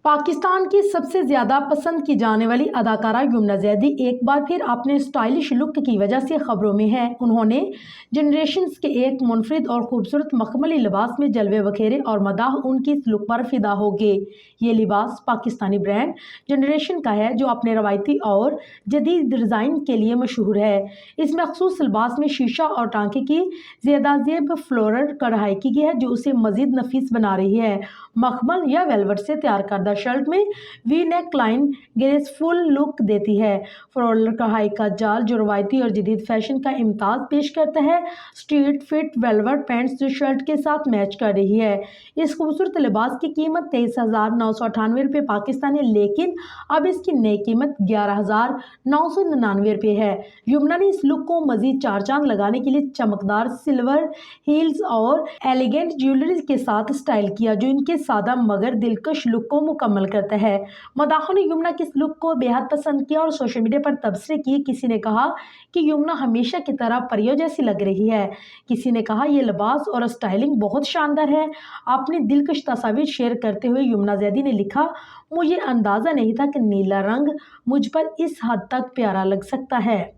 पाकिस्तान की सबसे ज़्यादा पसंद की जाने वाली अदाकारा यमुना ज़ैदी एक बार फिर अपने स्टाइलिश लुक की वजह से खबरों में है। उन्होंने जनरेशंस के एक मुनफरिद और खूबसूरत मखमली लिबास में जलवे बखेरे और मदाह उनकी इस लुक पर फिदा हो गए। ये लिबास पाकिस्तानी ब्रांड जनरेशन का है, जो अपने रवायती और जदीद डिज़ाइन के लिए मशहूर है। इस मखसूस लिबास में शीशा और टांके की ज़ेब फ्लोरल कढ़ाई की गई है, जो उसे मज़ीद नफीस बना रही है। मखमल या वेलवेट से तैयार करदा शर्ट में V neck line graceful look देती है। फ्लोरल कढ़ाई का जाल जो रवायती और जदीद फैशन का इम्ताज पेश करता है। स्ट्रीट फिट वेलवेट पैंट्स जो शर्ट के साथ मैच कर रही है। इस खूबसूरत लिबास की कीमत 23,998 रुपये पाकिस्तानी, लेकिन अब इसकी नई कीमत 11,999 रुपये है। यमुना ने इस लुक को मजीद चार चांद लगाने के लिए चमकदार सिल्वर हील्स और एलिगेंट ज्वेलरी के साथ स्टाइल किया, जो इनके सादा मगर दिलकश लुक को मुकम्मल करता है। मदाहों ने यमुना की इस लुक को बेहद पसंद किया और सोशल मीडिया पर तबसरे किए। किसी ने कहा कि यमुना हमेशा की तरह परियों जैसी लग रही है। किसी ने कहा यह लिबास और स्टाइलिंग बहुत शानदार है। अपनी दिलकश तस्वीर शेयर करते हुए यमुना ज़ैदी ने लिखा, मुझे अंदाज़ा नहीं था कि नीला रंग मुझ पर इस हद तक प्यारा लग सकता है।